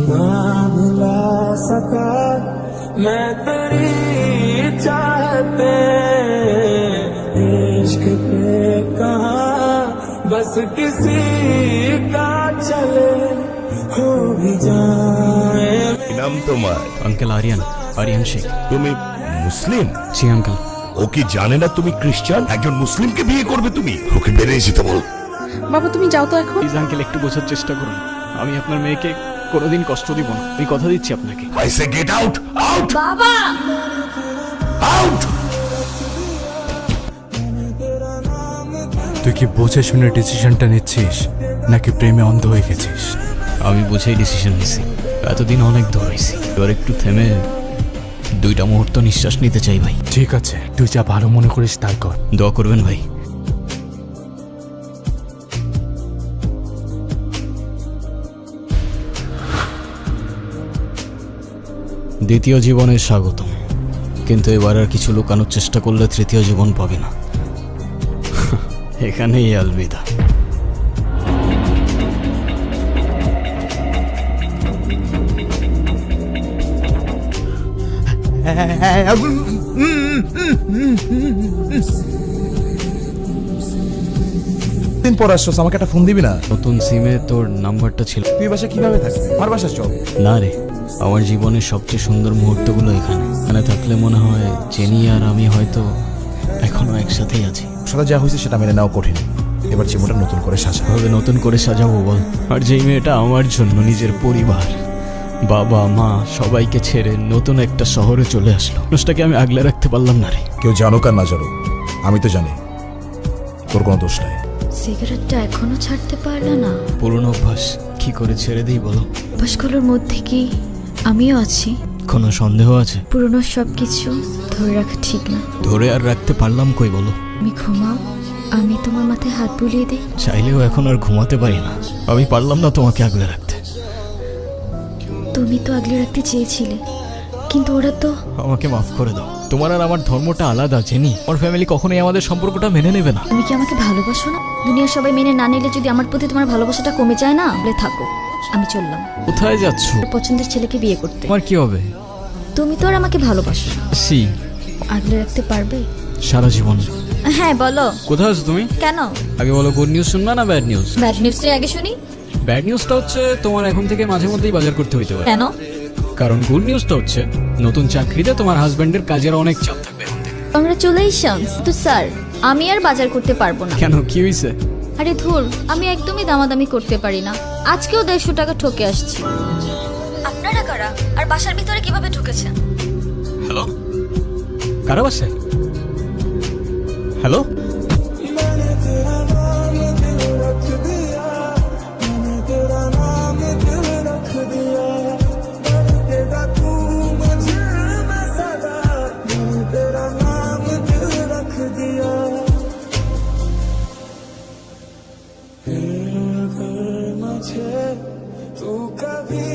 ना भुला सका मैं तेरी चाहते इश्क पे कहा बस किसी का चले हो भी जाए। নাম তোমার? আঙ্কেল আরিয়ান, আরিয়ান শেখ। তুমি মুসলিম? জি আঙ্কেল। ও কি জানে না তুমি খ্রিস্টান? একজন মুসলিমকে বিয়ে করবে তুমি? ওকে বেরিয়ে যেতে বল। বাবা তুমি যাও তো এখন। প্লিজ আঙ্কেল একটু বোঝার চেষ্টা করুন, আমি আপনার মেয়েকে কোনোদিন কষ্ট দিব না, আমি কথা দিচ্ছি আপনাকে। I say get out, out, বাবা আউট। তুই কি বুঝে শুনে ডিসিশনটা নিচ্ছিস নাকি প্রেমে অন্ধ হয়ে গেছিস? আমি বুঝেই ডিসিশন নিছি, এতদিন অনেক ধরেছি, এবার একটু থেমে দুইটা মুহূর্ত নিঃশ্বাস নিতে চাই ভাই। ঠিক আছে, তুই যা ভালো মনে করিস তাই কর। দোয়া করবেন ভাই। দ্বিতীয় জীবনে স্বাগতম, কিন্তু এবার আর কিছু লুকানোর চেষ্টা করলে তৃতীয় জীবন পাবে না। এখানেই আলবিদা। দিন পর আসছস, আমাকে একটা ফোন দিবি না? নতুন সিমে তোর নাম্বারটা ছিল। তুই বাসা কিভাবে থাকবি? আমার বাসা চল। না রে, আমার জীবনের সবচেয়ে সুন্দর মুহূর্তগুলো এখানে। এখানে থাকলে মনে হয় জেনি আর আমি হয়তো এখনো একসাথেই আছি। সাথে যা হয়েছে সেটা মেনে নেওয়া কঠিন, এবার জীবনটা নতুন করে সাজা। ভাবে নতুন করে সাজাবো বল? আর যেই মেয়েটা আমার জন্য নিজের পরিবার, বাবা মা সবাইকে ছেড়ে নতুন একটা শহরে চলে আসলো, মানুষটাকে আমি আগলে রাখতে পারলাম না রে। কেউ জানুক আর না জানুক, আমি তো জানি তোর কোনো দোষ নাই। সিগারেটটা এখনো ছাড়তে পারলো না? পুরনো অভ্যাস, কি করে ছেড়ে দিই বলো? অভ্যাসগুলোর মধ্যে কি আমিও আছি? কোনো সন্দেহ আছে? পুরনো সবকিছু ধরে রাখা ঠিক না। ধরে আর রাখতে পারলাম কই বলো? তুমি ঘুমাও, আমি তোমার মাথায় হাত বুলিয়ে দিই। চাইলেও এখন আর ঘুমাতে পারি না, আমি পারলাম না তোমাকে আগলে রাখতে। তুমি তো আগলে রাখতে চেয়েছিলে, কিন্তু ওরা তো। আমাকে মাফ করে দাও, তোমার আর আমার ধর্মটা আলাদা জেনি, আমার ফ্যামিলি কখনোই আমাদের সম্পর্কটা মেনে নেবে না। তুমি কি আমাকে ভালোবাসো না? দুনিয়ার সবাই মেনে না নিলে যদি আমার প্রতি তোমার ভালোবাসাটা কমে যায় না, বলে থাকো, আমি চললাম। কোথায় যাচ্ছ? পছন্দের ছেলেকে বিয়ে করতে। তোমার কি হবে? তুমি তো আর আমাকে ভালোবাসো না। সি আগলে রাখতে পারবে সারা জীবন? হ্যাঁ বলো। কোথায় আছো তুমি? কেন? আগে বলো, গুড নিউজ শুনবা না ব্যাড নিউজ? ব্যাড নিউজটাই আগে শুনি। ব্যাড নিউজটা হচ্ছে তোমার এখন থেকে মাঝে মধ্যেই বাজার করতে হইতে পারে। কেন? কারণ গুড নিউজটা হচ্ছে নতুন চাকরিতে তোমার হাজবেন্ডের কাজের অনেক চাপ থাকবে এখন থেকে। কংগ্রাচুলেশনস। তো স্যার, আমি আর বাজার করতে পারবো না। কেন, কি হইছে? আরে ধুর, আমি একদমই দামাদামি করতে পারি না। আজকেও 150 টাকা ঠকে আসছি। আপনারা কারা আর বাসার ভিতরে কিভাবে ঢুকেছেন? হ্যালো, কারা বাসায়? হ্যালো, तू कभी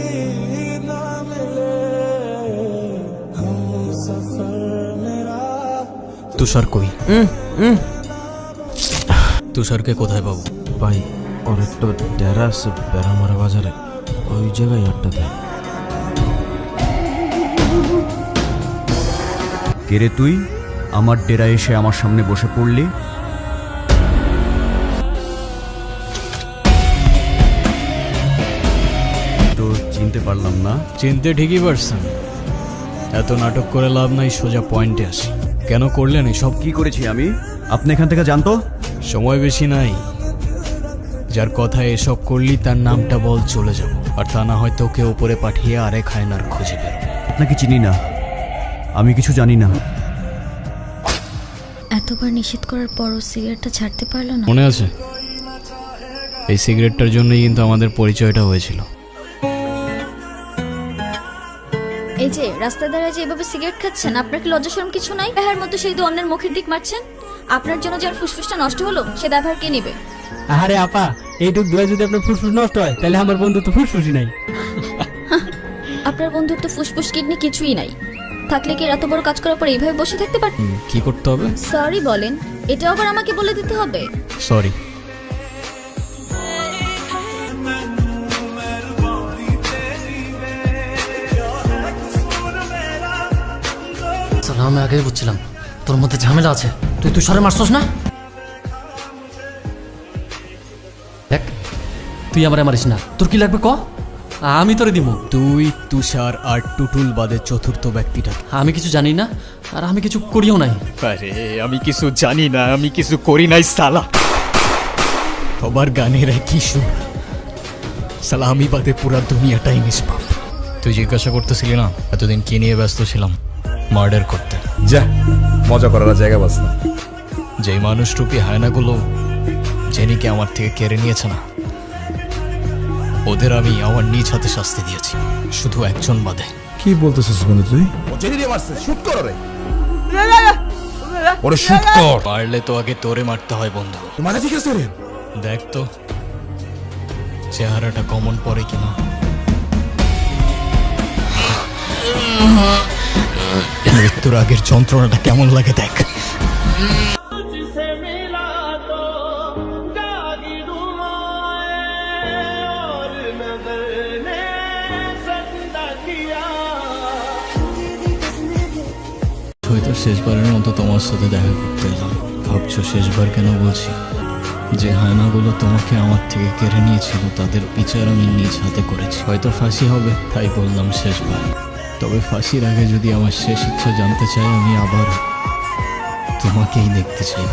ना मिले हम सफर मेरा। তুষার কই? তুষারকে কোথায় পাবো? ভাই, ওর একটা ডেরা আছে বেড়ামারা বাজারে, ওই জায়গায় আড্ডা দেয়। কে রে তুই? আমার ডেরা এসে আমার সামনে বসে পড়লি? তো চিনতে পারলাম না। চিনতে ঠিকই পারছেন, এত নাটক করে লাভ নাই, সোজা পয়েন্টে আসি। কেন করলেন এসব? কি করেছি আমি? আপনি এখান থেকে জানতো? সময় বেশি নাই, যার কথায় এসব করলি তার নামটা বল, চলে যাব। আর তা না হয় তোকে উপরে পাঠিয়ে আরেক হায়নার খুঁজে বেরো। আপনাকে চিনি না, আমি কিছু জানি না। এতবার নিষেধ করার পরও সিগারেটটা ছাড়তে পারলো না। মনে আছে? এই সিগারেটটার জন্যই কিন্তু আমাদের পরিচয়টা হয়েছিল। এই যে রাস্তায় দাঁড়িয়ে যে এভাবে সিগারেট খাচ্ছেন, আপনার কি লজ্জা শরম কিছু নাই? দেহার মতো সেই তো অন্যের মুখের দিক মারছেন। আপনার জন্য যার ফুসফুসটা নষ্ট হলো, সে দায়ভার কে নেবে? আরে আপা, এইটুক দোয়া যদি আপনার ফুসফুস নষ্ট হয়, তাহলে আমার বন্ধু তো ফুসফুসই নাই। আপনার বন্ধুর তো ফুসফুস কিডনি কিছুই নাই, থাকলে কি এত বড় কাজ করার পর এইভাবে বসে থাকতে পারতেন? কি করতে হবে? সরি বলেন, এটাও আবার আমাকে বলে দিতে হবে? সরি। শালা আমি আগেই বুঝছিলাম তোর মধ্যে ঝামেলা আছে। তুই তুষারে মারছস না? দেখ তুই আমারে মারিস না, তোর কি লাগবে ক, আমি তোরে দিব। তুই তুষার আর টুটুল বাদে চতুর্থ ব্যক্তিটা। আমি কিছু জানি না আর আমি কিছু করিও নাই। আরে আমি কিছু জানি না, আমি কিছু করি নাই সালা। সবার গানের একই সুর, সালা আমি বাদে পুরা দুনিয়াটাই নিষ্পাপ। তুই জিজ্ঞাসা করতেছিলি না এতদিন কি নিয়ে ব্যস্ত ছিলাম? মার্ডার করতে। যা, মজা করার আর জায়গা বাস না। যেই মানুষরূপী হায়নাগুলো জেনিকে আমার থেকে কেড়ে নিয়েছে না, ওদের আমি আমার নিজ হাতে শাস্তি দিয়েছি, শুধু একজন বাদে। কি বলতেছিস বন্ধু তুই? ও জেনি দিয়ে মারছে, শুট কর রে। ওরে শুট কর। পারলে তো আগে তোরে মারতে হয় বন্ধু। মাথা ঠিক আছে রে? দেখ তো চেহারাটা কমন পড়ে কিনা। মৃত্যুর আগের যন্ত্রণাটা কেমন লাগে দেখ। হয়তো শেষবারের মতো তোমার সাথে দেখা করতে এলাম। ভাবছো শেষবার কেন বলছি? যে হায়নাগুলো তোমাকে আমার থেকে কেড়ে নিয়েছিল তাদের বিচার আমি নিজ হাতে করেছি। হয়তো ফাঁসি হবে তাই বললাম শেষবার। তবে ফাঁসির আগে যদি আমার শেষ ইচ্ছা জানতে চাই, আমি আবার তোমাকেই দেখতে চাইব।